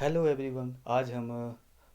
Hello everyone. आज हम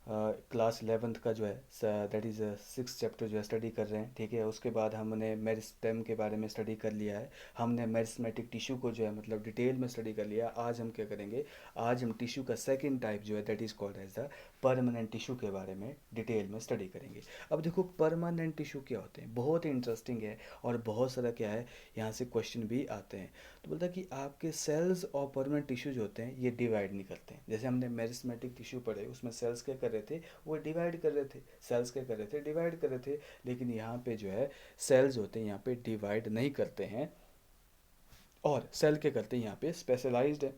class 11th का जो है दैट इज़ 6th चैप्टर जो है स्टडी कर रहे हैं। ठीक है, उसके बाद हमने मेरिस्टेम के बारे में स्टडी कर लिया है। हमने मेरिस्मेटिक टिश्यू को जो है मतलब डिटेल में स्टडी कर लिया। आज हम क्या करेंगे, आज हम टिश्यू का सेकंड टाइप जो है that is called as the permanent tissue के बारे में डिटेल में स्टडी करेंगे। अब देखो परमानेंट टिश्यू क्या होते हैं, बहुत ही इंटरेस्टिंग है और बहुत सारा क्या है यहाँ से क्वेश्चन भी आते हैं। तो बोलता है कि आपके सेल्स और परमानेंट टिश्यू जो होते हैं ये डिवाइड नहीं करते हैं। जैसे हमने मेरिस्मेटिक टिश्यू पढ़े, उसमें सेल्स क्या कर रहे थे, वो डिवाइड कर रहे थे। सेल्स क्या कर रहे थे, डिवाइड कर रहे थे। लेकिन यहाँ पे जो है सेल्स होते हैं यहाँ पे डिवाइड नहीं करते हैं, और सेल क्या करते हैं यहाँ पे स्पेशलाइज्ड है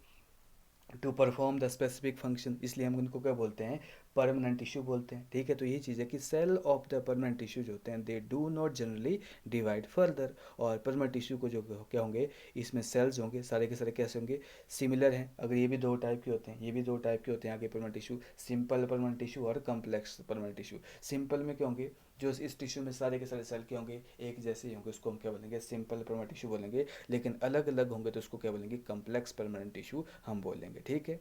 to perform the specific function, इसलिए हम उनको क्या बोलते हैं, परमानेंट टिश्यू बोलते हैं। ठीक है, तो ये चीज़ है कि cell of the permanent tissue जो होते हैं they do not generally divide further. और परमानेंट टिश्यू को जो क्या होंगे, इसमें सेल्स होंगे, सारे के सारे कैसे होंगे, सिमिलर हैं। अगर ये भी दो टाइप के होते हैं, ये भी दो टाइप के होते हैं आगे permanent tissue, simple permanent tissue और कम्प्लेक्स परमानेंट टिश्यू। सिंपल में क्या होंगे, जो इस टिश्यू में सारे के सारे सेल के होंगे एक जैसे ही होंगे, उसको हम क्या बोलेंगे, सिंपल परमानेंट टिश्यू बोलेंगे। लेकिन अलग अलग होंगे तो उसको क्या बोलेंगे, कम्प्लेक्स परमानेंट टिश्यू हम बोलेंगे। ठीक है,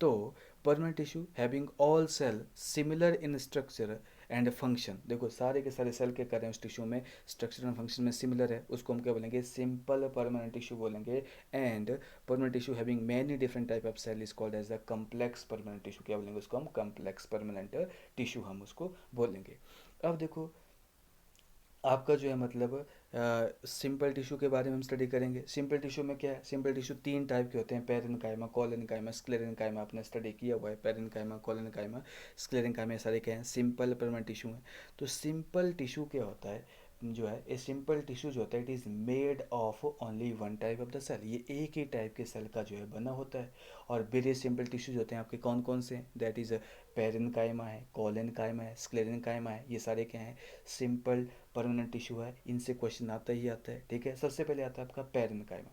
तो permanent tissue having all cell similar in structure and function, देखो सारे के सारे सेल के कर रहे हैं उस टिश्यू में, स्ट्रक्चर एंड फंक्शन में सिमिलर है, उसको हम क्या बोलेंगे, सिंपल परमानेंट टिश्यू बोलेंगे। And permanent tissue having many different type of cell is called as the complex permanent tissue, क्या बोलेंगे उसको हम, कम्प्लेक्स परमानेंट टिश्यू हम उसको बोलेंगे। अब देखो आपका जो है मतलब सिंपल टिश्यू के बारे में हम स्टडी करेंगे। सिंपल टिश्यू में क्या है, सिंपल टिश्यू तीन टाइप के होते हैं, पेरेन्काइमा, कॉलेनकाइमा, स्क्लेरेन्काइमा। आपने स्टडी किया हुआ है, पेरेन्काइमा, कॉलेनकाइमा, स्क्लेरेन्काइमा, ये सारे क्या हैं, सिंपल परमानेंट टिश्यू हैं। तो सिंपल टिश्यू क्या होता है, जो है ए सिंपल टिश्यू जो होता है it is made of only one type of the cell, ये एक ही टाइप के सेल का जो है बना होता है। और वेरियस सिंपल टिश्यूज होते हैं आपके कौन कौन से हैं, दैट इज़ पेरेन्काइमा है, कॉलेनकाइमा है, स्क्लेरेन्काइमा है, ये सारे क्या हैं, सिंपल परमानेंट टिश्यू है। इनसे क्वेश्चन आता ही आता है। ठीक है, सबसे पहले आता है आपका पेरेन्काइमा।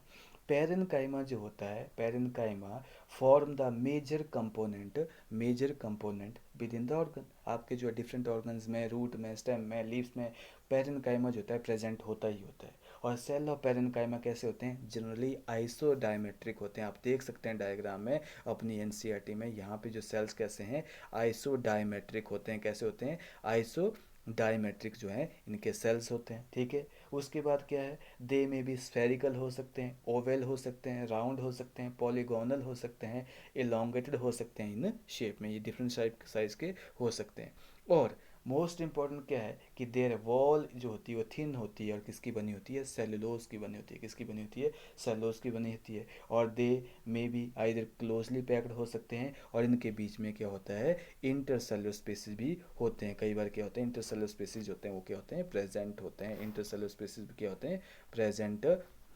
पेरेन्काइमा जो होता है, parenchyma form the major component within the organ. आपके जो है डिफरेंट ऑर्गन्स में, रूट में, स्टेम में, लीव्स में पेरेन्काइमा जो होता है प्रेजेंट होता ही होता है। और सेल ऑफ पेरेन्काइमा कैसे होते हैं, जनरली आइसोडायमेट्रिक होते हैं। आप देख सकते हैं डायग्राम में अपनी एनसीईआरटी में, यहाँ पे जो सेल्स कैसे हैं, आइसोडायमेट्रिक होते हैं। कैसे होते हैं, आइसो डायमेट्रिक जो है इनके सेल्स होते हैं। ठीक है, उसके बाद क्या है, दे में भी स्फेरिकल हो सकते हैं, ओवल हो सकते हैं, राउंड हो सकते हैं, पॉलीगोनल हो सकते हैं, एलोंगेटेड हो सकते हैं इन शेप में, ये डिफरेंट साइज के हो सकते हैं। और मोस्ट इंपॉर्टेंट क्या है कि देयर वॉल जो होती है वो थिन होती है, और किसकी बनी होती है, सेलुलोज की बनी होती है। किसकी बनी होती है, सेलुलोज की बनी होती है। और they may be either closely packed हो सकते हैं, और इनके बीच में क्या होता है, इंटरसेलुलर स्पेसिस भी होते हैं। कई बार क्या होते हैं, इंटरसेलुलर स्पेसिस होते हैं वो क्या होते हैं, प्रेजेंट होते हैं। इंटरसेलुलर स्पेसिस क्या होते हैं, प्रेजेंट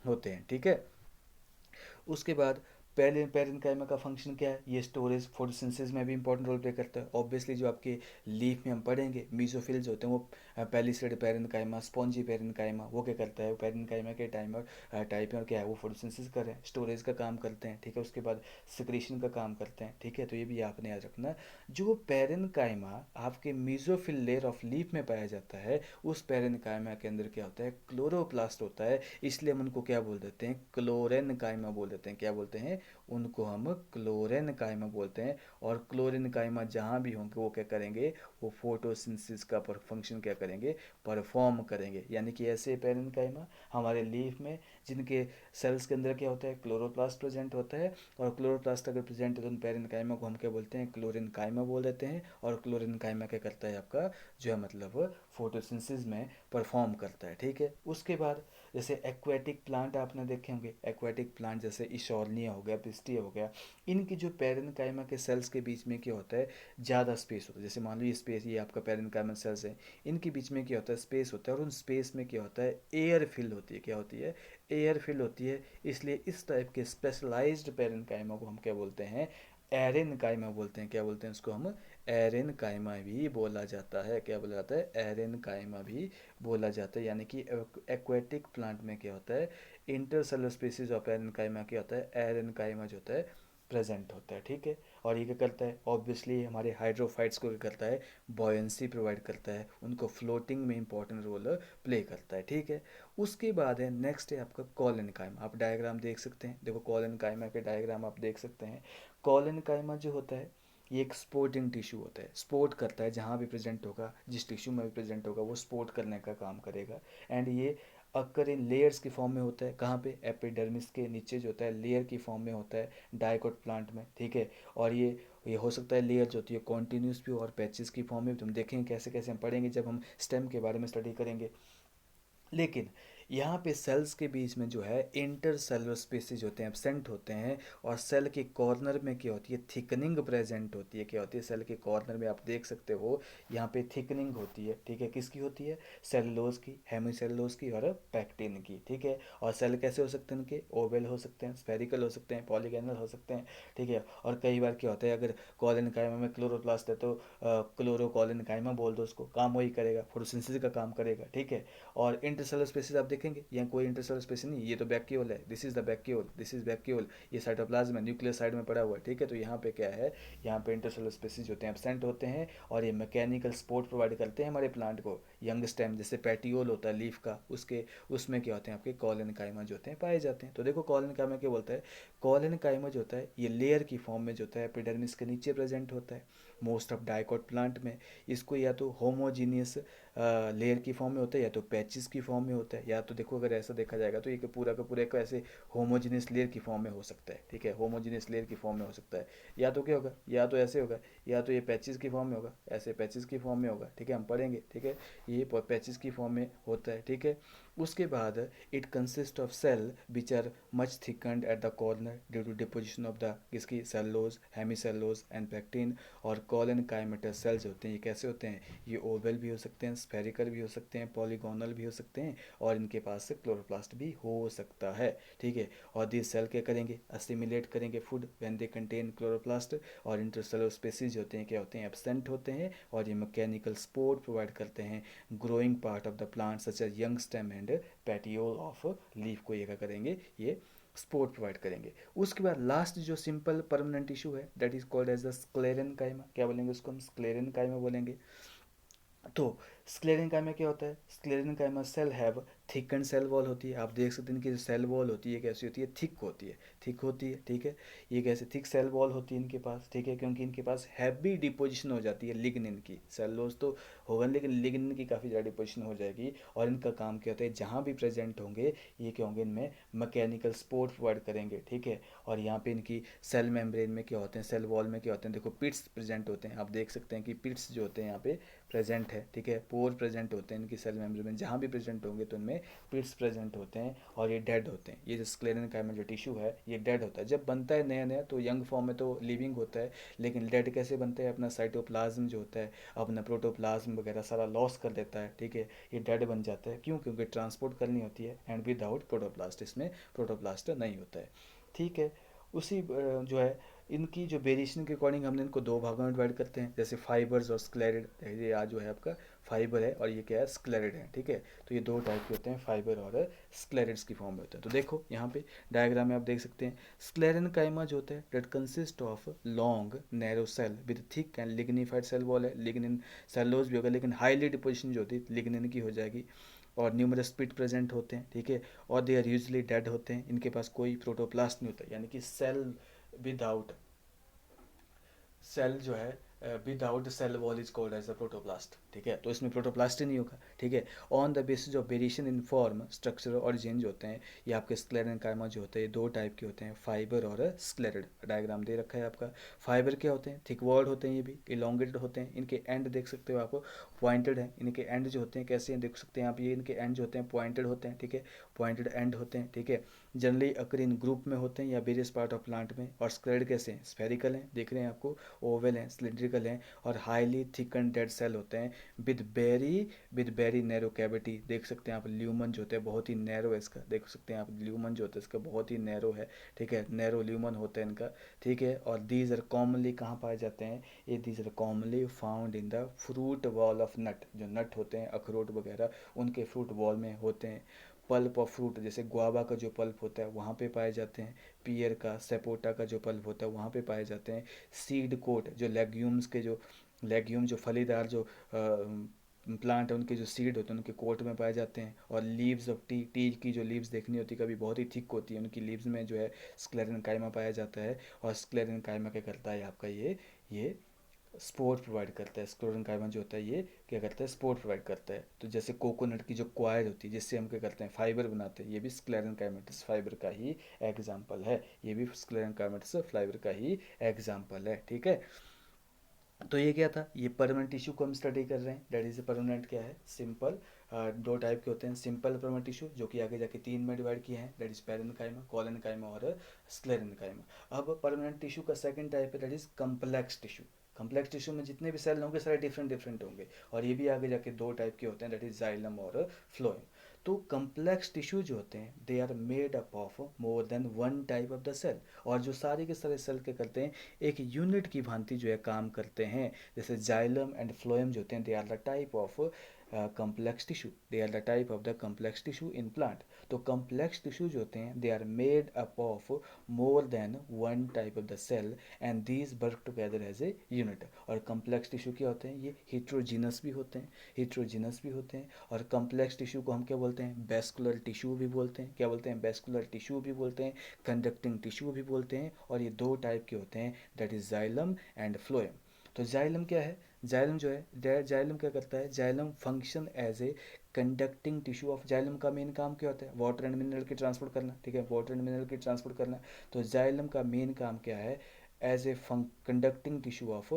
होते हैं। ठीक है, उसके बाद पेरेन्काइमा का फंक्शन क्या है, ये स्टोरेज फोटोसिंथेसिस में भी इंपॉर्टेंट रोल प्ले करता है। ऑब्वियसली जो आपके लीफ में हम पढ़ेंगे मेसोफिल्स होते हैं, वो पेलिसेड पेरेन्काइमा, स्पॉन्जी पेरेन्काइमा, वो क्या करता है, वो पेरेन्काइमा के टाइप है, और क्या है, वो फोटोसिंथेसिस कर रहे हैं, स्टोरेज का काम करते हैं। ठीक है, उसके बाद सिक्रीशन का काम करते हैं। ठीक है, तो ये भी आपने याद रखना। जो पेरेन्काइमा आपके मेसोफिल लेयर ऑफ लीफ में पाया जाता है, उस पेरेन्काइमा के अंदर क्या होता है, क्लोरोप्लास्ट होता है। इसलिए हम उनको क्या बोल देते हैं, क्लोरेन्काइमा बोल देते हैं। क्या बोलते हैं, उनको हम क्लोरेन्काइमा बोलते हैं। और क्लोरेन्काइमा जहाँ भी होंगे वो क्या करेंगे, वो फोटोसिंथेसिस का फंक्शन क्या करेंगे, परफॉर्म करेंगे। यानी कि ऐसे पेरेन्काइमा हमारे लीफ में, जिनके सेल्स के अंदर क्या होता है, क्लोरोप्लास्ट प्रेजेंट होता है। और क्लोरोप्लास्ट अगर प्रेजेंट है तो उन पेरेन्काइमा को हम क्या बोलते हैं, क्लोरेन्काइमा बोल देते हैं। और क्लोरेन्काइमा क्या करता है आपका, जो है मतलब फोटोसिंथेसिस में परफॉर्म करता है। ठीक है, उसके बाद जैसे एक्वेटिक प्लांट आपने देखे होंगे, एक्वेटिक प्लांट जैसे इशोर्निया हो गया, पिस्टिया हो गया, इनकी जो पेरेन्काइमा के सेल्स के बीच में क्या होता है, ज़्यादा स्पेस होता है। जैसे मान लो ये स्पेस, ये आपका पेरेन्काइमा सेल्स है, इनके बीच में क्या होता है, स्पेस होता है। और उन स्पेस में क्या होता है, एयर फिल होती है। क्या होती है, एयर फिल होती है। इसलिए इस टाइप के स्पेशलाइज्ड पेरेन्काइमा को हम क्या बोलते हैं, एरेनकाइमा बोलते हैं। क्या बोलते हैं उसको हम, एरेनकाइमा भी बोला जाता है। क्या बोला जाता है, एरेनकाइमा भी बोला जाता है। यानी कि एक्वेटिक प्लांट में क्या होता है, इंटरसेलुलर स्पीसीज ऑफ एरेनकाइमा क्या होता है, एरेनकाइमा जो होता है प्रेजेंट होता है। ठीक है, और ये क्या करता है, ऑब्वियसली हमारे हाइड्रोफाइट्स को क्या करता है, बॉयंसी प्रोवाइड करता है, उनको फ्लोटिंग में इंपॉर्टेंट रोल प्ले करता है। ठीक है, उसके बाद है नेक्स्ट है आपका कॉलेनकाइमा। आप डायग्राम देख सकते हैं, देखो कॉलेनकाइमा के डायग्राम आप देख सकते हैं। कॉलेनकाइमा जो होता है ये एक स्पोर्टिंग टिश्यू होता है, स्पोर्ट करता है, जहाँ भी प्रेजेंट होगा, जिस टिश्यू में भी प्रेजेंट होगा वो स्पोर्ट करने का काम करेगा। एंड ये अक्कर इन लेयर्स की फॉर्म में होता है, कहाँ पे, एपिडर्मिस के नीचे जो होता है लेयर की फॉर्म में होता है डाइकोट प्लांट में, ठीक है। और ये हो सकता है लेयर जो होती है कॉन्टिन्यूस भी और पैचेस की फॉर्म में भी। तुम देखेंगे कैसे कैसे हम पढ़ेंगे जब हम स्टेम के बारे में स्टडी करेंगे। लेकिन यहाँ पे सेल्स के बीच में जो है इंटर सेलुलर स्पेसिस होते हैं, एब्सेंट होते हैं। और सेल के कॉर्नर में क्या होती है, थिकनिंग प्रेजेंट होती है। क्या होती है, सेल के कॉर्नर में आप देख सकते हो यहाँ पे थिकनिंग होती है, ठीक है। किसकी होती है, सेलुलोज की, हेमिसेलुलोज की और पैक्टिन की, ठीक है। और सेल कैसे हो सकते हैं उनके, ओवल हो सकते हैं, स्फेरिकल हो सकते हैं, पॉलीगोनल हो सकते हैं, ठीक है। और कई बार क्या होता है, अगर कॉलिनकाइमा में क्लोरोप्लास्ट है तो क्लोरोकॉलिनकाइमा बोल दो, उसको काम वही करेगा, फोटोसिंथेसिस का काम करेगा, ठीक है। और इंटरसेलर स्पेसिस आप देखेंगे, यहाँ कोई इंटरसेलर स्पेसिस नहीं, ये तो वैक्यूल है, this is the vacuole, this is vacuole. ये साइटोप्लाज्म है, न्यूक्लियस साइड में पड़ा हुआ है, ठीक है। तो यहाँ पे क्या है, यहाँ पे इंटरसेलर स्पेसिस होते हैं, एब्सेंट होते हैं। और ये मैकेनिकल सपोर्ट प्रोवाइड करते हैं हमारे प्लांट को। यंग स्टेम जैसे पेटियोल होता है लीफ का, उसके उसमें क्या होते हैं, आपके कॉलिनकाइमा जो होते हैं पाए जाते हैं। तो देखो कॉलिनकाइमा क्या बोलता है, कॉलिनकाइमा जो होता है ये लेयर की फॉर्म में जो होता है एपिडर्मिस के नीचे प्रेजेंट होता है मोस्ट ऑफ डाइकोट प्लांट में। इसको या तो होमोजीनियस लेयर की फॉर्म में होता है, या तो पैचेस की फॉर्म में होता है, या तो देखो अगर ऐसा देखा जाएगा तो ये पूरा का पूरा एक ऐसे होमोजीनियस लेयर की फॉर्म में हो सकता है, ठीक है। होमोजीनियस लेयर की फॉर्म में हो सकता है, या तो क्या होगा, या तो ऐसे होगा, या तो ये पैचेस की फॉर्म में होगा, ऐसे पैचेस की फॉर्म में होगा, ठीक है। हम पढ़ेंगे, ठीक है। ये पैचेस की फॉर्म में होता है, ठीक है। उसके बाद it consist of cell which are much thickened at the corner due to deposition of the किसकी, सेलुलोज, हेमिसेलुलोज एंड पैक्टिन। और कॉलिनकाइमेटस सेल्स होते हैं, ये कैसे होते हैं, ये ओवल भी हो सकते हैं, स्फेरिकल भी हो सकते हैं, पॉलीगोनल भी हो सकते हैं, और इनके पास से क्लोरोप्लास्ट भी हो सकता है, ठीक है। और दिस सेल क्या करेंगे, असिमिलेट करेंगे food when they contain chloroplast. और इंटरसेलुलर स्पेसीज होते हैं, क्या होते हैं, एब्सेंट होते हैं। और ये मैकेनिकल सपोर्ट प्रोवाइड करते हैं growing part of the plant such as young stem and petiole of leaf को, ये क्या करेंगे, ये सपोर्ट प्रोवाइड करेंगे। उसके बाद लास्ट जो सिंपल परमानेंट टिश्यू है that is called as the sclerenchyma. क्या बोलेंगे उसको हम, स्क्लेरेनकाइमा बोलेंगे। तो स्क्लेरेनकाइमा क्या होता है, sclerenchyma cell have thicken cell wall होती है। आप देख सकते हैं कि जो सेल वॉल होती है कैसी होती है, थिक होती है, थिक होती है, ठीक है। ये कैसे थिक सेल वॉल होती है इनके पास, ठीक है, क्योंकि इनके पास हैवी डिपोजिशन हो जाती है लिग्निन की। सेलुलोज तो होगा लेकिन लिग्निन की काफ़ी ज़्यादा डिपोजिशन हो जाएगी। और इनका काम क्या होता है, जहाँ भी प्रेजेंट होंगे ये क्या होंगे, इनमें मैकेनिकल सपोर्ट प्रोवाइड करेंगे, ठीक है। और यहाँ पे इनकी सेल मेम्ब्रेन में क्या होते हैं, सेल वॉल में क्या होते हैं, देखो पिट्स प्रेजेंट होते हैं। आप देख सकते हैं कि पिट्स जो होते हैं यहाँ पे प्रेजेंट है, ठीक है। पोर प्रेजेंट होते हैं इनकी सेल मेम्ब्रेन में, जहाँ भी प्रेजेंट होंगे तो इनमें पिट्स प्रेजेंट होते हैं। और ये डेड होते हैं, ये जो स्क्लेरेनकाइमा जो टिश्यू है ये डेड होता है। जब बनता है नया नया तो यंग फॉर्म में तो लिविंग होता है, लेकिन डेड कैसे बनता है, अपना साइटोप्लाज्म जो होता है, अपना प्रोटोप्लाज्म वगैरह सारा लॉस कर देता है, ठीक है। ये डेड बन जाता है, क्यों, क्योंकि ट्रांसपोर्ट करनी होती है एंड विदाउट प्रोटोप्लास्ट, इसमें प्रोटोप्लास्ट नहीं होता है, ठीक है। उसी जो है इनकी जो वेरिएशन के अकॉर्डिंग हमने इनको दो भागों में डिवाइड करते हैं, जैसे फाइबर्स और स्क्लेरिड। ये आज जो है आपका फाइबर है और ये क्या है, स्क्लेरिड है, ठीक है। तो ये दो टाइप के होते हैं, फाइबर और स्क्लेरिड्स की फॉर्म में होते हैं। तो देखो यहाँ पे डायग्राम में आप देख सकते हैं, स्क्लेरेनकाइमा जो होता है that consist of long narrow cell with thick and lignified cell wall है। लिग्निन सेलोज भी होगा लेकिन हाईली डिपोजिशन जो होती है लिग्निन की हो जाएगी। और न्यूमरस पिट प्रेजेंट होते हैं, ठीक है। और दे आर यूजली डेड होते हैं, इनके पास कोई प्रोटोप्लास्ट नहीं होता, यानी कि सेल विदाउट सेल जो है without cell wall is called as a protoplast, ठीक है। तो इसमें प्रोटोप्लास्ट ही नहीं होगा, ठीक है। On the basis of variation in form structure और चेंज होते हैं ये आपके स्क्लेरेनकाइमा जो होते हैं, दो टाइप के होते हैं, फाइबर और स्क्लेरिड। डायग्राम दे रखा है आपका। फाइबर क्या होते हैं, थिक वॉल्ड होते हैं, ये भी इलोंगेटेड होते हैं। इनके एंड देख सकते हो आप, पॉइंटेड है। इनके एंड जो होते हैं कैसे हैं देख सकते हैं आप, ये इनके एंड जो होते हैं पॉइंटेड होते हैं, ठीक है, पॉइंटेड एंड होते हैं, ठीक है। जनरली अकर इन ग्रुप में होते हैं या वेरियस पार्ट ऑफ प्लांट में। और स्क्लेरिड कैसे हैं, स्फेरिकल हैं, देख रहे हैं आपको, ओवल हैं, सिलिंड्रिकल हैं, और हाईली थिकन डेड सेल होते हैं विद वेरी नैरो कैविटी। देख सकते हैं आप ल्यूमन जो होते हैं बहुत ही नैरो है इसका, देख सकते हैं आप ल्यूमन जो होता है इसका बहुत ही नैरो है, ठीक है, नैरो ल्यूमन होता है इनका, ठीक है। और दीज आर कॉमनली कहाँ पाए जाते हैं, ये these are commonly found in the fruit wall of nut. जो नट होते हैं अखरोट वगैरह उनके फ्रूट वॉल में होते हैं। पल्प ऑफ फ्रूट जैसे गुआवा का जो पल्प होता है वहाँ पे पाए जाते हैं। पियर का, सपोटा का जो पल्प होता है वहाँ पे पाए जाते हैं। सीड कोट जो लेग्यूम्स के जो लेग्यूम जो फलीदार जो प्लांट है उनके जो सीड होते हैं उनके कोट में पाए जाते हैं। और लीव्स ऑफ टी, टी की जो लीव्स देखनी होती है कभी बहुत ही थिक होती है, उनकी लीव्स में जो है स्क्लेरेनकाइमा पाया जाता है। और स्क्लेरेनकाइमा क्या करता है आपका, ये ये स्पोर्ट प्रोवाइड करता है। स्क्लेरेंकाइमा जो होता है ये क्या करता है, स्पोर्ट प्रोवाइड करता है। तो जैसे कोकोनट की जो क्वायर होती है जिससे हम क्या करते हैं, फाइबर बनाते हैं, ये भी स्क्लेरेंकाइमेटस फाइबर का ही एग्जाम्पल है, ये भी स्क्लेरेंकाइमेटस फाइबर का ही एग्जाम्पल है। ठीक है, तो ये क्या था, ये परमानेंट टिश्यू को हम स्टडी कर रहे हैं। दैट इज परमानेंट क्या है, सिंपल। दो टाइप के होते हैं, सिंपल परमानेंट टिश्यू जो कि आगे जाके तीन में डिवाइड किए हैं, दैट इज पेरेन्काइमा, कोलेनकाइमा और स्क्लेरेन्काइमा। अब परमानेंट टिश्यू का सेकंड टाइप है, that is complex tissue. Complex tissue में जितने भी सेल होंगे सारे डिफरेंट डिफरेंट होंगे, और ये भी आगे जाके दो टाइप के होते हैं, दैट इज जाइलम और फ्लोएम। तो कम्प्लेक्स टिश्यू जो होते हैं they are made up of more than one type of the cell, और जो सारे के सारे सेल क्या करते हैं, एक यूनिट की भांति जो है काम करते हैं। जैसे जाइलम एंड फ्लोएम जो होते हैं they are the type of complex tissue, they are the type of the complex tissue in plant. तो complex tissue जो होते हैं they are made up of more than one type of the cell and these work together as a unit. और complex tissue क्या होते हैं, ये heterogeneous भी होते हैं, heterogeneous भी होते हैं। और complex tissue को हम क्या बोलते हैं, vascular tissue भी बोलते हैं। क्या बोलते हैं, vascular tissue भी बोलते हैं, conducting tissue भी बोलते हैं। और ये दो टाइप के होते हैं, that is xylem and phloem। तो जाइलम क्या है, जाइलम जो है, जाइलम क्या करता है, xylem function as a conducting tissue of. Xylem का मेन काम क्या होता है, वाटर एंड मिनरल की ट्रांसपोर्ट करना। ठीक है, वाटर एंड मिनरल की ट्रांसपोर्ट करना। तो जाइलम का मेन काम क्या है, as a conducting tissue of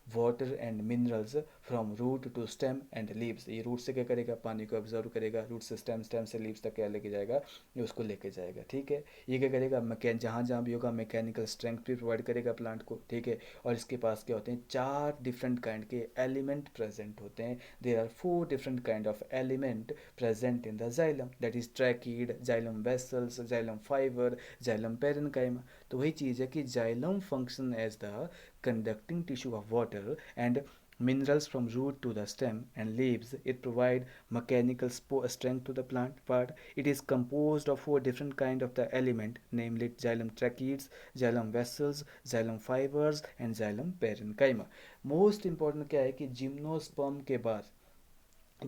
water and minerals from root to stem and leaves. ये रूट से क्या करेगा, पानी को ऑब्जर्व करेगा, रूट से स्टेम, स्टेम से लीव्स तक क्या लेके जाएगा, ये उसको लेके जाएगा। ठीक है, ये क्या करेगा, जहाँ जहाँ भी होगा मैकेनिकल स्ट्रेंथ भी प्रोवाइड करेगा प्लांट को। ठीक है, और इसके पास क्या होते हैं, चार डिफरेंट काइंड के एलिमेंट प्रेजेंट होते हैं। There are four different kind of element present in the xylem, that is tracheid, xylem vessels, xylem fibre, xylem parenchyma. तो वही चीज़ है कि xylem function as the conducting tissue of water and minerals from root to the stem and leaves. It provide mechanical strength to the plant part. It is composed of four different kind of the element, namely xylem tracheids, xylem vessels, xylem fibers and xylem parenchyma. Most important क्या है कि gymnosperm के बाद,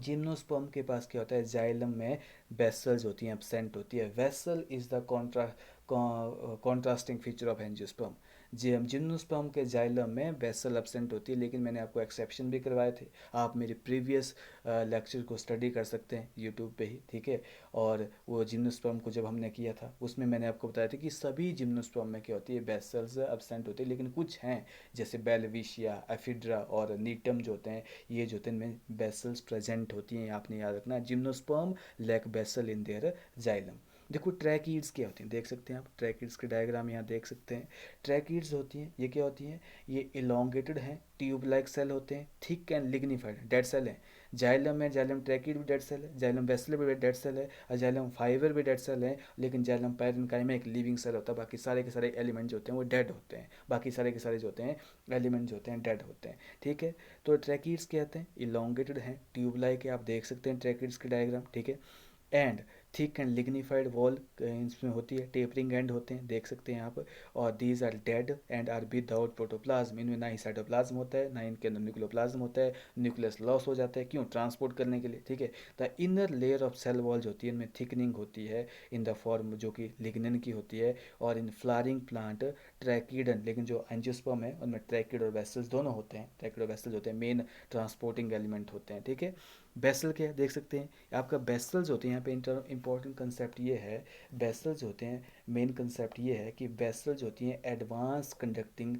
gymnosperm के पास क्या होता है, जाइलम में वेसल्स होती हैं, एब्सेंट होती है। Vessel is the contrasting feature of angiosperm. Gymnosperm के जाइलम में वेसल एब्सेंट होती है, लेकिन मैंने आपको एक्सेप्शन भी करवाए थे, आप मेरे प्रीवियस लेक्चर को स्टडी कर सकते हैं यूट्यूब पे ही। ठीक है, और वो जिम्नोस्पर्म को जब हमने किया था उसमें मैंने आपको बताया था कि सभी जिम्नोस्पर्म में क्या होती है, वेसल्स एब्सेंट होती है, लेकिन कुछ हैं जैसे बेलविशिया, एफिड्रा और नीटम जो होते हैं, ये जो होते हैं इनमें वेसल्स प्रेजेंट होती हैं। आपने याद रखना, gymnosperm lack vessel in their xylem. देखो ट्रैकीड्स क्या होती हैं, देख सकते हैं आप, ट्रैकीड्स के डायग्राम यहाँ देख सकते हैं। ट्रैकीड्स होती हैं, ये क्या होती हैं, ये इलोंगेटेड हैं, ट्यूब लाइक सेल होते हैं, thick and lignified, dead cell हैं। जाइलम है, जाइलम ट्रैकीड भी डेड सेल है, जाइलम वेसल भी डेड सेल है, और जाइलम फाइबर भी डेड सेल है। लेकिन जाइलम पैरेन्काइमा में एक लिविंग सेल होता है, बाकी सारे के सारे एलिमेंट जो होते हैं वो डेड होते हैं, बाकी सारे के सारे जो होते हैं एलिमेंट जो होते हैं डेड होते हैं। ठीक है, तो ट्रैकीड्स क्या होते हैं, इलोंगेटेड हैं, ट्यूब लाइक है, आप देख सकते हैं ट्रैकीड्स के डायग्राम। ठीक है, and thick and lignified wall इसमें होती है, टेपरिंग एंड होते हैं, देख सकते हैं आप। और these are dead and are without protoplasm, इनमें ना ही साइटोप्लाज्म होता है, ना इनके अंदर न्यूक्लियोप्लाज्म होता है, न्यूक्लियस लॉस हो जाता है, क्यों, ट्रांसपोर्ट करने के लिए। ठीक है, the inner layer of cell wall जो होती है इनमें थिकनिंग होती है इन द फॉर्म जो कि लिग्निन की होती है। और इन फ्लावरिंग प्लांट ट्रैकीडन, लेकिन जो एंजियोस्पर्म है उनमें ट्रैकीड और वेसल्स दोनों होते हैं, ट्रैकीड और वेसल्स होते हैं, मेन ट्रांसपोर्टिंग एलिमेंट होते हैं। ठीक है, बेसल क्या है, देख सकते हैं आपका बेसल्स होते हैं, यहाँ पे इंपॉर्टेंट कंसेप्ट ये है, बेसल्स होते हैं, मेन कंसेप्ट ये है कि बेसल्स होती हैं एडवांस कंडक्टिंग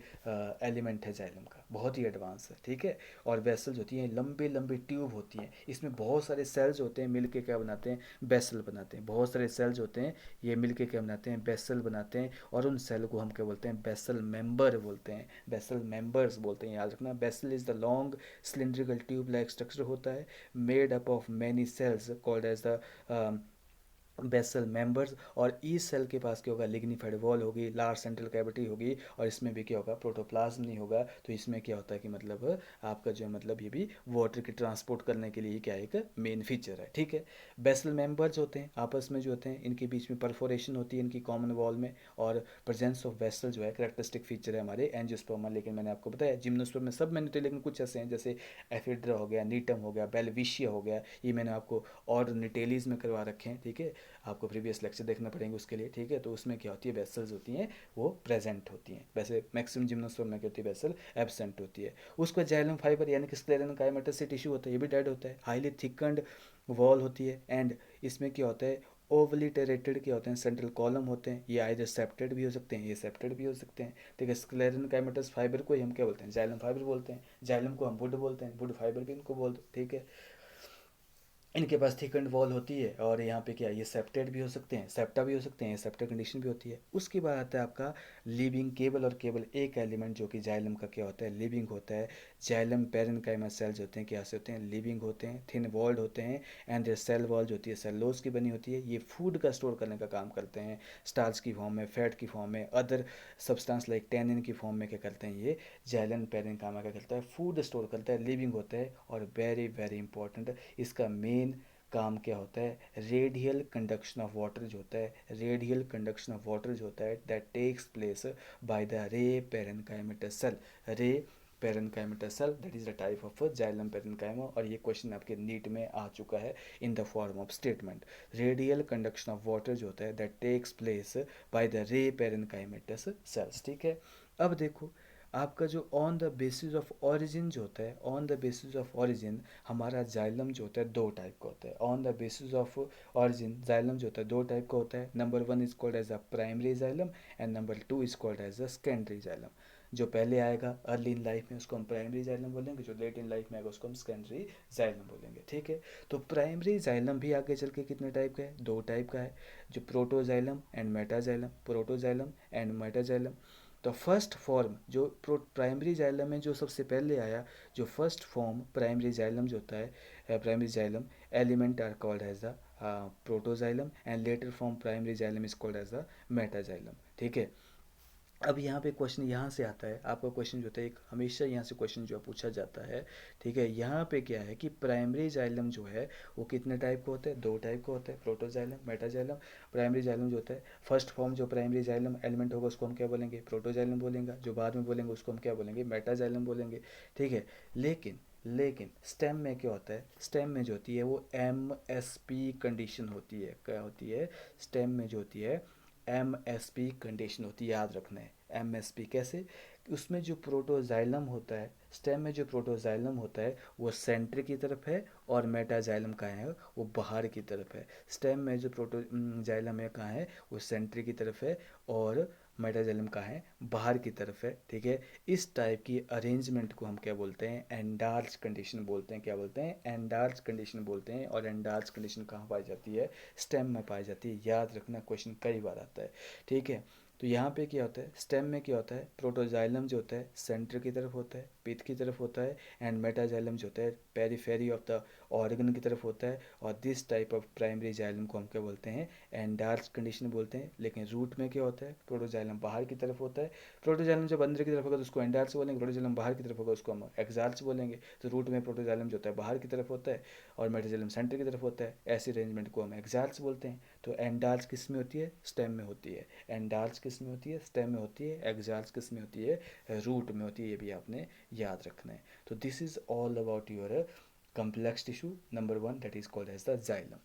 एलिमेंट है जाइलम का, बहुत ही एडवांस है। ठीक है, और बेसल्स होती हैं लंबे लंबे ट्यूब होती हैं, इसमें बहुत सारे सेल्स होते हैं, मिलके क्या बनाते हैं, बेसल बनाते हैं। बहुत सारे सेल्स होते हैं, ये मिलके क्या बनाते हैं, बेसल बनाते हैं, और उन सेल को हम क्या बोलते हैं, बेसल मेंबर बोलते हैं, बेसल मेंबर्स बोलते हैं, याद रखना। Vessel is the long cylindrical tube like structure होता है, made up of many cells called as the vessel members. और ई सेल के पास क्या होगा, लिग्निफाइड वॉल होगी, लार्ज सेंट्रल कैविटी होगी, और इसमें भी क्या होगा, प्रोटोप्लाज्म नहीं होगा। तो इसमें क्या होता है कि मतलब आपका जो है मतलब ये भी वाटर की ट्रांसपोर्ट करने के लिए क्या एक मेन फीचर है। ठीक है, बेसल मेंबर्स होते हैं आपस में जो होते हैं, इनके बीच में परफोरेशन होती है इनकी कॉमन वॉल में, और प्रेजेंस ऑफ वेसल जो है करेक्टरिस्टिक फीचर है हमारे एंजियोस्पर्म। लेकिन मैंने आपको बताया जिम्नोस्पर्म में सब मैंने तो, लेकिन कुछ ऐसे हैं जैसे एफिड्रा हो गया, नीटम हो गया, बेलविशिया हो गया, ये मैंने आपको और निटेलीज में करवा रखे हैं। ठीक है, आपको प्रीवियस लेक्चर देखना पड़ेंगे उसके लिए, ठीक है। तो उसमें क्या होती है, वेसल्स होती हैं वो प्रेजेंट होती हैं, वैसे मैक्सिमम जिम्नोस्पर्म में क्या होती है, वेसल एब्सेंट होती है। उसका जाइलम फाइबर यानी कि स्क्लेरन काइमेटस से टिश्यू होता है, ये भी डेड होता है। हाईली थिकन्ड वॉल होती है एंड इसमें क्या होता है, ओवलिटेरेटेड क्या होते हैं, सेंट्रल कॉलम होते हैं, ये आइदर सेप्टेड भी हो सकते हैं, ये सेप्टेड भी हो सकते हैं, ठीक है। स्क्लेरन काइमेटस फाइबर को ही हम क्या बोलते हैं, जाइलम फाइबर बोलते हैं, जाइलम को हम वुड बोलते हैं, वुड फाइबर भी इनको बोलते हैं, ठीक है। इनके पास थिकन्ड वॉल होती है और यहाँ पे क्या, ये सेप्टेड भी हो सकते हैं, सेप्टा भी हो सकते हैं, ये सेप्टा कंडीशन भी होती है। उसके बाद आता है आपका लिविंग केवल और केवल एक एलिमेंट जो कि जाइलम का क्या होता है, लिविंग होता है। जाइलम पेरेन्काइमा सेल्स होते हैं, क्या से होते हैं, लिविंग होते हैं, थिन वॉल्ड होते हैं एंड सेल वॉल जो होती है सेलुलोज की बनी होती है। ये फूड का स्टोर करने का काम करते हैं, स्टार्च की फॉर्म में, फैट की फॉर्म में, अदर सब्सटेंस लाइक टेनिन की फॉर्म में क्या करते हैं, ये जाइलम पेरेन्काइमा क्या करता है, फूड स्टोर करता है, लिविंग होता है। और वेरी वेरी इंपॉर्टेंट, इसका मेन काम क्या होता है, रेडियल कंडक्शन ऑफ वाटर जो होता है, रेडियल कंडक्शन ऑफ वाटर जो होता है that takes place by the ray parenchymatous cell, ray parenchymatous cell that is the type of xylem parenchyma. और ये क्वेश्चन आपके नीट में आ चुका है in the form of statement, radial conduction of water जो होता है that takes place by the ray parenchymatous cells, ठीक है। अब देखो आपका जो on the basis of origin जो होता है, on the basis of origin हमारा जाइलम जो होता है दो टाइप का होता है। On the basis of origin xylem जो होता है दो टाइप का होता है। Number one is called as a primary xylem and number two is called as a secondary xylem. जो पहले आएगा अर्ली इन लाइफ में उसको हम प्राइमरी जाइलम बोलेंगे, जो लेट इन लाइफ में आएगा उसको हम सेकेंडरी जाइलम बोलेंगे, ठीक है। तो प्राइमरी जाइलम भी आगे चल के कितने टाइप का है, दो टाइप का है, जो protoxylem and metaxylem, protoxylem and metaxylem. तो फर्स्ट फॉर्म जो प्राइमरी जाइलम में जो सबसे पहले आया, जो फर्स्ट फॉर्म प्राइमरी जाइलम जो होता है, primary xylem element are called as the protoxylem and later form primary xylem is called as the metaxylem, ठीक है। अब यहाँ पे क्वेश्चन यहाँ से आता है, आपका क्वेश्चन जो होता है एक हमेशा यहाँ से क्वेश्चन जो पूछा जाता है, ठीक है। यहाँ पे क्या है कि प्राइमरी जाइलम जो है वो कितने टाइप का होता है, दो टाइप का होता है, प्रोटोजाइलम मेटाजाइलम। प्राइमरी जाइलम जो होता है फर्स्ट फॉर्म जो प्राइमरी जाइलम एलिमेंट होगा उसको हम क्या बोलेंगे, प्रोटोजाइलम बोलेंगे, जो बाद में बोलेंगे उसको हम क्या बोलेंगे, मेटाजाइलम बोलेंगे, ठीक है। लेकिन लेकिन स्टेम में क्या होता है, स्टेम में जो होती है वो MSP कंडीशन होती है, क्या होती है, स्टेम में जो होती है MSP कंडीशन होती है, याद रखना है। MSP कैसे, उसमें जो प्रोटोजाइलम होता है, स्टेम में जो प्रोटोजाइलम होता है वो सेंटर की तरफ है और मेटाजाइलम कहाँ है, वो बाहर की तरफ है। स्टेम में जो प्रोटोजाइलम है कहाँ है, वो सेंटर की तरफ है और मेटाजाइलम कहाँ है, बाहर की तरफ है, ठीक है। इस टाइप की अरेंजमेंट को हम क्या बोलते हैं, एंडार्च कंडीशन बोलते हैं, क्या बोलते हैं, एंडार्च कंडीशन बोलते हैं। और एंडार्च कंडीशन कहाँ पाई जाती है, स्टेम में पाई जाती है, याद रखना, क्वेश्चन कई बार आता है, ठीक है। तो यहाँ पे क्या होता है, स्टेम में क्या होता है, प्रोटोजाइलम जो होता है सेंटर की तरफ होता है, पिथ की तरफ होता है, एंड मेटाजाइलम जो होता है पेरीफेरी ऑफ द ऑर्गन की तरफ होता है। और this type of primary xylem को हम क्या बोलते हैं, एंडार्च कंडीशन बोलते हैं। लेकिन रूट में क्या होता है, प्रोटोजाइलम बाहर की तरफ होता है। प्रोटोजाइलम जब अंदर की तरफ होगा तो उसको एंडार्च बोलेंगे, प्रोटोजाइलम बाहर की तरफ होगा उसको हम एक्सार्च बोलेंगे। तो रूट में प्रोटोजाइलम जो होता है बाहर की तरफ होता है और मेटाजाइलम सेंटर की तरफ होता है, ऐसी अरेंजमेंट को हम एक्सार्च बोलते हैं। तो एंडार्च किस में होती है, स्टेम में होती है। एंडार्च किस में होती है, स्टेम में होती है। एक्सार्च किस में होती है, रूट में होती है, ये भी आपने याद रखना है। तो this is all about your complex tissue number one that is called as the xylem।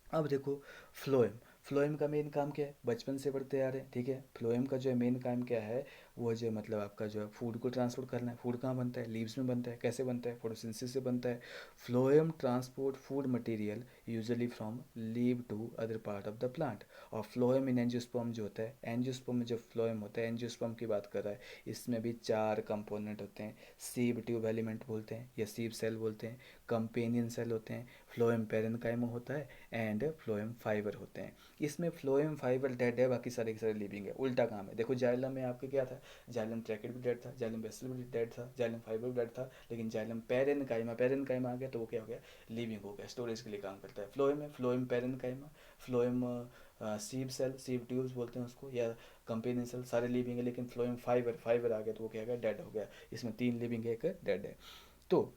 अब देखो फ्लोएम, फ्लोएम का मेन काम क्या है, बचपन से पढ़ते आ रहे हैं, ठीक है। फ्लोएम का जो है मेन काम क्या है, वो जो मतलब आपका जो है फूड को ट्रांसपोर्ट करना है। फूड कहाँ बनता है, लीव्स में बनता है, कैसे बनता है, फोटोसिंथेसिस से बनता है। Phloem transport food material usually from leave to other part of the plant. और फ्लोएम इन एंजियोस्पर्म जो होता है, एंजियोस्पर्म में जो फ्लोएम होता है, एंजियोस्पर्म की बात कर रहा है, इसमें भी चार कंपोनेंट होते हैं। सीब ट्यूब एलिमेंट बोलते हैं या सीब सेल बोलते हैं, कंपेनियन सेल होते हैं, फ्लोएम पेरेन्काइमा होता है एंड फ्लोएम फाइबर होते हैं। इसमें फ्लोएम फाइबर डेड है, बाकी सारे के सारे लिविंग है। उल्टा काम है, देखो जाइलम में आपके क्या था, जाइलम ट्रैकेट भी डेड था, जाइलम वेसल भी डेड था, जाइलम फाइबर भी डेड था, लेकिन जाइलम पेरेन्काइमा, पेरेन्काइमा आ गया तो वो क्या हो गया, लिविंग हो गया, स्टोरेज के लिए काम करता है। फ्लोएम है, phloem parenchyma, phloem sieve cell, sieve tubes बोलते हैं उसको, या कंपेनियन सेल, सारे लिविंग है। लेकिन फ्लोएम फाइबर, फाइबर आ गया तो वो क्या हो गया, डेड हो गया। इसमें तीन लिविंग है, एक डेड है। तो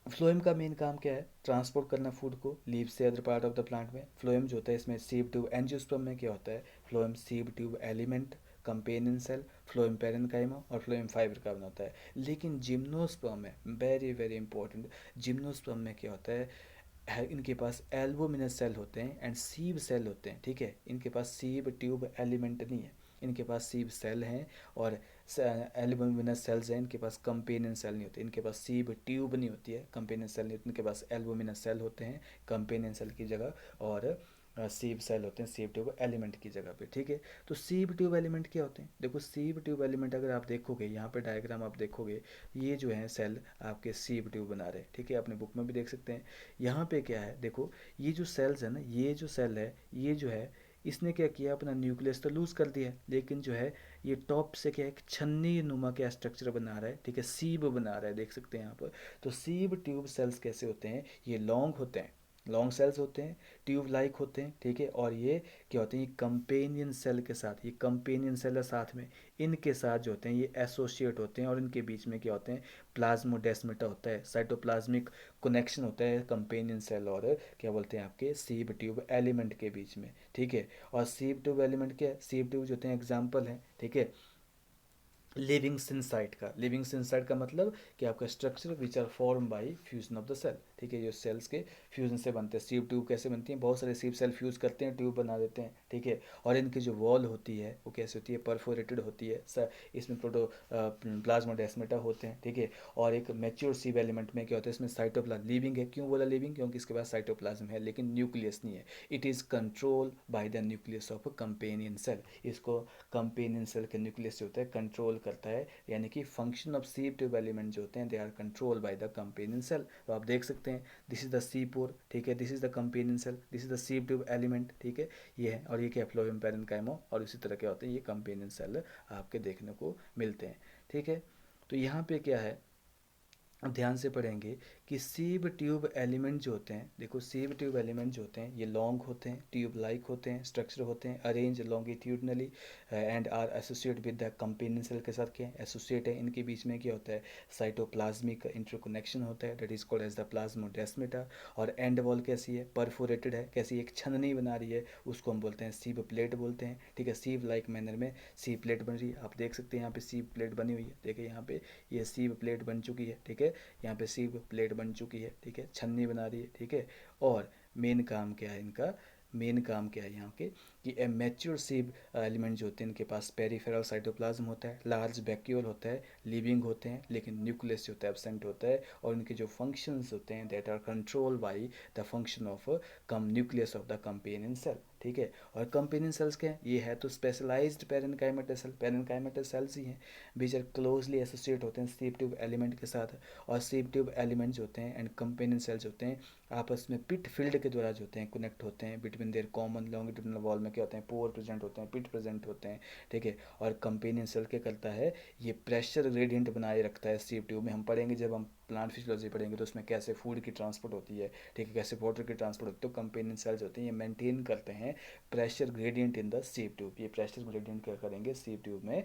फ्लोएम का मेन काम क्या है, ट्रांसपोर्ट करना फूड को लीव से other part of the plant में। फ्लोएम जो होता है इसमें सीब ट्यूब, एंजियोस्पर्म में क्या होता है, phloem sieve tube element, companion cell, phloem parenchyma और फ्लोएम फाइबर का बना होता है। लेकिन जिम्नोस्पर्म में वेरी वेरी इंपॉर्टेंट, जिम्नोस्पर्म में क्या होता है, इनके पास एल्बुमिनस सेल होते हैं एंड सीव सेल होते हैं, ठीक है। इनके पास सीव ट्यूब एलिमेंट नहीं है, इनके पास सीव सेल हैं और एल्बुमिनस सेल्स हैं। इनके पास कंपेनियन सेल नहीं होते, इनके पास सीव ट्यूब नहीं होती है, कंपेनियन सेल नहीं होती, इनके पास एल्बुमिनस सेल होते हैं कंपेनियन सेल की जगह, और सीव सेल होते हैं सीव ट्यूब एलिमेंट की जगह पे, ठीक है। तो सीव ट्यूब एलिमेंट क्या होते हैं? देखो सीव ट्यूब एलिमेंट अगर आप देखोगे, यहाँ पे डायग्राम आप देखोगे, ये जो है सेल आपके सीव ट्यूब बना रहे हैं, ठीक है। अपने बुक में भी देख सकते हैं। यहाँ पे क्या है, देखो ये जो सेल्स है ना, ये जो सेल है, ये जो है, इसने क्या किया, अपना न्यूक्लियस तो लूज कर दिया, लेकिन जो है ये टॉप से क्या एक छन्नी नुमा क्या स्ट्रक्चर बना रहा है, ठीक है, सीब बना रहा है, देख सकते हैं यहाँ पर। तो सीब ट्यूब सेल्स कैसे होते हैं? ये लॉन्ग होते हैं, लॉन्ग सेल्स होते हैं, ट्यूब लाइक होते हैं, ठीक है। और ये क्या होते हैं, ये कंपेनियन सेल के साथ, ये कंपेनियन सेल है साथ में, इनके साथ जो होते हैं ये एसोसिएट होते हैं, और इनके बीच में क्या होते हैं, प्लाज्मोडेस्माटा होता है, साइटोप्लाज्मिक कनेक्शन होता है कंपेनियन सेल और क्या बोलते हैं आपके सीब ट्यूब एलिमेंट के बीच में, ठीक है। और सीब ट्यूब एलिमेंट क्या है, सीब ट्यूब जो होते हैं एग्जाम्पल है, ठीक है, लिविंग सिंसाइट का। लिविंग सिंसाइट का मतलब कि आपका structure which are form by fusion of the cell, ठीक है, जो सेल्स के फ्यूजन से बनते हैं। सीव ट्यूब कैसे बनती है, बहुत सारे सीव सेल फ्यूज करते हैं, ट्यूब बना देते हैं, ठीक है। और इनकी जो वॉल होती है वो कैसे होती है, परफोरेटेड होती है, इसमें प्रोटो प्लाज्मोडेस्माटा होते हैं, ठीक है। और एक मैच्योर सीव एलिमेंट में क्या होता है, इसमें साइटोप्लाज्म, लिविंग है, क्यों बोला लिविंग, क्योंकि इसके पास साइटोप्लाज्म है लेकिन न्यूक्लियस नहीं है। It is control by the nucleus of a companion cell, इसको कंपेनियन सेल के न्यूक्लियस जो होता है कंट्रोल करता है, यानी कि function of sieve tube element जो होते हैं they are control by the companion cell. तो आप देख सकते हैं this is the sieve pore, ठीक है, this is the companion cell, this is the sieve tube element, ठीक है, ये है। और ये क्या, फ्लोएम पैरेन्काइमा, और इसी तरह क्या होते हैं, ये कंपेनियन सेल आपके देखने को मिलते हैं, ठीक है। तो यहाँ पे क्या है, अब ध्यान से पढ़ेंगे कि सीब ट्यूब एलिमेंट जो होते हैं, देखो सीब ट्यूब एलिमेंट जो होते हैं ये लॉन्ग होते हैं, ट्यूब लाइक होते हैं, स्ट्रक्चर होते हैं, arrange longitudinally and are associate with the companion cell के साथ क्या एसोसिएट है। इनके बीच में क्या होता है, साइटोप्लाज्मिक इंटरकनेक्शन होता है, that is called as the plasmodesmata. और एंड वॉल कैसी है, परफोरेटेड है, कैसी एक छननी बना रही है, उसको हम बोलते हैं सीब प्लेट बोलते हैं, ठीक है। सीब लाइक मैनर में सीब प्लेट बन रही है, आप देख सकते हैं यहाँ पे सीब प्लेट बनी हुई है, देखिए यहाँ पे ये सीब प्लेट बन चुकी है, ठीक है। यहाँ पे सीब प्लेट बन चुकी है, ठीक है, छन्नी बना रही है, ठीक है। और मेन काम क्या है इनका, मेन काम क्या है यहाँ के, कि ए मैच्योर सीब एलिमेंट जो होते हैं इनके पास पेरिफेरल साइटोप्लाज्म होता है, लार्ज वैक्यूल होता है, लिविंग होते हैं, लेकिन न्यूक्लियस जो होता है एब्सेंट होता है। और इनके जो फंक्शंस होते हैं that are control by the function of come nucleus of the companion cell, ठीक है। और कंपेनियन सेल्स क्या है, ये है तो स्पेशलाइज्ड पेरेन्काइमेटल सेल, पेरेन्काइमेटल सेल्स ही हैं विच आर क्लोजली एसोसिएट होते हैं सीब ट्यूब एलिमेंट के साथ। और सीब ट्यूब एलिमेंट्स होते हैं एंड कंपेनियन सेल्स होते हैं आपस में पिट फील्ड के द्वारा जो होते हैं कनेक्ट होते हैं, between their common longitudinal wall में क्या होते हैं, पोर प्रेजेंट होते हैं, पिट प्रेजेंट होते हैं, ठीक है। और कंपेनियन सेल क्या करता है, ये प्रेशर ग्रेडियंट बनाए रखता है सीब ट्यूब में। हम पढ़ेंगे जब हम प्लांट फिजियोलॉजी पढ़ेंगे तो उसमें कैसे फूड की ट्रांसपोर्ट होती है, ठीक है, कैसे वाटर की ट्रांसपोर्ट होती है। तो कंपेनियन सेल्स होते हैं ये मेंटेन करते हैं pressure gradient in the sieve tube, ये प्रेशर ग्रेडियंट क्या करेंगे सीब ट्यूब में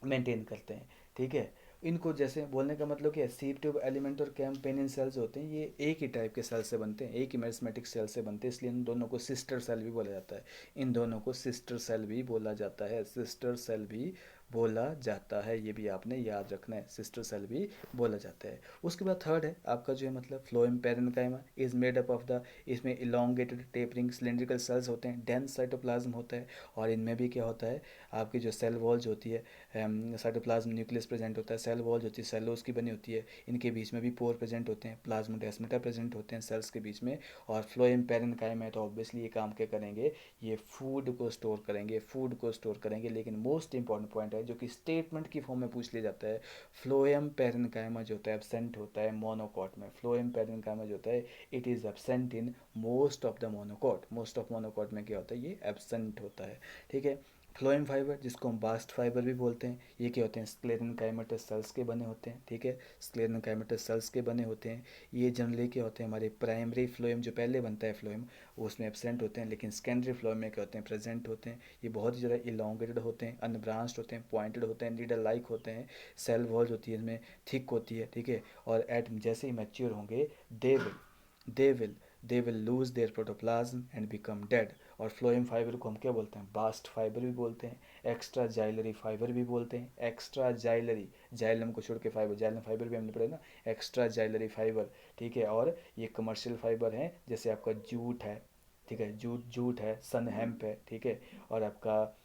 मेंटेन करते हैं, ठीक है। इनको जैसे बोलने का मतलब क्या है, सीब ट्यूब एलिमेंट और कैम्पेनियन सेल्स होते हैं ये एक ही टाइप के सेल से बनते हैं, एक ही मेरिस्मेटिक सेल से बनते हैं, इसलिए इन दोनों को सिस्टर सेल भी बोला जाता है, इन दोनों को सिस्टर सेल भी बोला जाता है, सिस्टर सेल भी बोला जाता है, ये भी आपने याद रखना है, सिस्टर सेल भी बोला जाता है। उसके बाद थर्ड है आपका जो है मतलब phloem parenchyma is made up of the, इसमें इलोंगेटेड टेपरिंग सिलेंड्रिकल सेल्स होते हैं, डेंस साइटोप्लाज्म होता है। और इनमें भी क्या होता है, आपकी जो सेल वॉल जो होती है, साइटोप्लाज्म न्यूक्लियस प्रेजेंट होता है, सेल वॉल जो होती है सेलोस की बनी होती है, इनके बीच में भी पोर प्रेजेंट होते हैं, प्लाज्मोडेस्माटा प्रेजेंट होते हैं सेल्स के बीच में। और फ्लोएम पैरेन्काइमा है तो ऑब्वियसली ये काम क्या करेंगे, ये फूड को स्टोर करेंगे, फूड को स्टोर करेंगे। लेकिन मोस्ट इंपॉर्टेंट पॉइंट है जो कि स्टेटमेंट की फॉर्म में पूछ लिया जाता है, फ्लोएम पैरेन्काइमा जो होता है एब्सेंट होता है मोनोकॉट में, फ्लोएम पैरेन्काइमा जो होता है it is absent in most of the monocot, most of monocot में क्या होता है, ये एब्सेंट होता है, ठीक है। फ्लोएम फाइबर जिसको हम बास्ट फाइबर भी बोलते हैं, ये क्या होते हैं, स्क्लेरेनकाइमेटस सेल्स के बने होते हैं, ठीक है, स्क्लेरेनकाइमेटस सेल्स के बने होते हैं। ये जनरली क्या होते हैं, हमारे प्राइमरी फ्लोएम जो पहले बनता है फ्लोएम उसमें एब्सेंट होते हैं, लेकिन सेकेंडरी फ्लोएम में क्या होते हैं, प्रेजेंट होते हैं। ये बहुत ही ज़्यादा इलोंगेटेड होते हैं, अनब्रांच्ड होते हैं, पॉइंटेड होते हैं, नीडल लाइक होते हैं, सेल वॉल होती है इसमें थिक होती है, ठीक है। और एट जैसे ही मैच्योर होंगे they will they will they will lose their protoplasm and become dead. और फ्लोएम फाइबर को हम क्या बोलते हैं, बास्ट फाइबर भी बोलते हैं, एक्स्ट्रा जाइलरी फाइबर भी बोलते हैं, एक्स्ट्रा जाइलरी, जाइलम को छोड़ के फाइबर, जाइलम फाइबर भी हमने पढ़ा ना, एक्स्ट्रा जाइलरी फाइबर, ठीक है। और ये कमर्शियल फाइबर हैं, जैसे आपका जूट है, ठीक है, जूट जूट है, सन हेम्प है, ठीक है, और आपका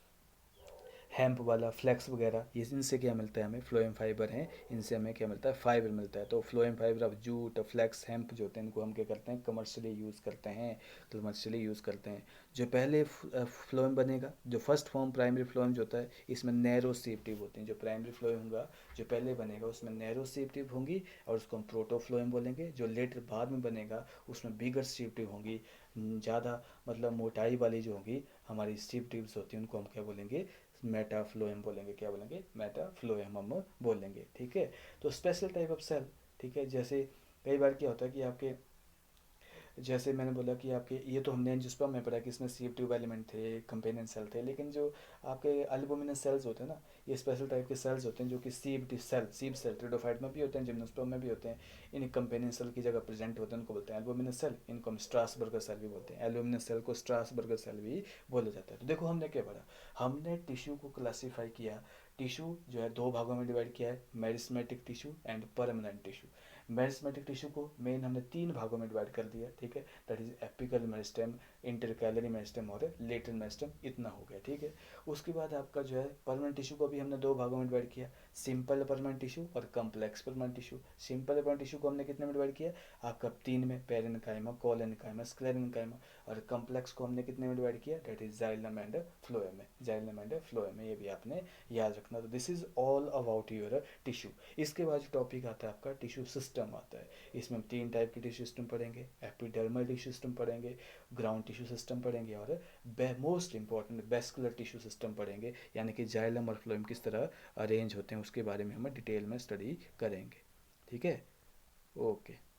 हेम्प वाला फ्लेक्स वगैरह, ये इनसे क्या मिलता है हमें, फ्लोएम फाइबर हैं, इनसे हमें क्या मिलता है, फाइबर मिलता है। तो फ्लोएम फाइबर अब जूट फ्लेक्स हेम्प जो होते हैं इनको हम क्या करते हैं, कमर्शियली यूज़ करते हैं, कमर्शियली यूज़ करते हैं। जो पहले फ्लोएम बनेगा, जो फर्स्ट फॉर्म प्राइमरी फ्लोएम जो होता है, इसमें नैरो सीप ट्यूब होती हैं। जो प्राइमरी फ्लोएम होगा, जो पहले बनेगा उसमें नैरो सीप ट्यूब होंगी, और उसको हम प्रोटोफ्लोएम बोलेंगे। जो लेटर बाद में बनेगा उसमें बिगर सीप ट्यूब होंगी, ज़्यादा मतलब मोटाई वाली जो होगी हमारी सीप ट्यूब्स होती हैं, उनको हम क्या बोलेंगे, मेटाफ्लोएम बोलेंगे। क्या बोलेंगे, मेटाफ्लोएम हम बोलेंगे, ठीक है। तो स्पेशल टाइप ऑफ सेल, ठीक है, जैसे कई बार क्या होता है कि आपके, जैसे मैंने बोला कि आपके, ये तो हमने एंजियोस्पर्म में पढ़ा कि इसमें सीप ट्यूब एलिमेंट थे, कंपेनियन सेल थे, लेकिन जो आपके एल्बुमिनस सेल्स होते हैं ना, ये स्पेशल टाइप के सेल्स होते हैं जो कि सीप सेल ट्रिडोफाइट में भी होते हैं, जिम्नोस्पर्म में भी होते हैं, इन कंपेनियन सेल की जगह प्रेजेंट होते हैं, उनको बोलते हैं एल्बुमिनस सेल। इनको हम स्ट्रासबर्गर सेल भी बोलते हैं, एल्बुमिनस सेल को स्ट्रासबर्गर सेल भी बोला जाता है। तो देखो हमने क्या पढ़ा, हमने टिश्यू को क्लासीफाई किया, टिश्यू जो है दो भागों में डिवाइड किया है, meristematic tissue and permanent tissue. Meristematic tissue को मेन हमने तीन भागों में डिवाइड कर दिया, ठीक है, that is apical meristem, intercalary meristem और लेटरल मेरिस्टेम, इतना हो गया, ठीक है। उसके बाद आपका जो है परमानेंट टिश्यू को भी हमने दो भागों में डिवाइड किया, सिंपल परमानेंट टिश्यू और complex permanent tissue. Simple permanent tissue को हमने कितने में डिवाइड किया, आपका तीन में, पेरेन्काइमा, कोलेनकाइमा, स्क्लेरेन्काइमा। और कम्प्लेक्स को हमने कितने में डिवाइड किया, that is xylem and phloem में, जाइलम एंड फ्लोएम में, ये भी आपने याद रखना। तो this is all about your tissue. इसके बाद जो टॉपिक आता है आपका टिश्यू सिस्टम आता है। इसमें हम तीन टाइप के टिश्यू सिस्टम पढ़ेंगे, एपिडर्मल टिश्यू सिस्टम पढ़ेंगे, ग्राउंड टिश्यू सिस्टम पढ़ेंगे, और most important vascular tissue system पढ़ेंगे, यानी कि जाइलम और फ्लोएम किस तरह अरेंज होते हैं उसके बारे में हम डिटेल में स्टडी करेंगे, ठीक है। ओके।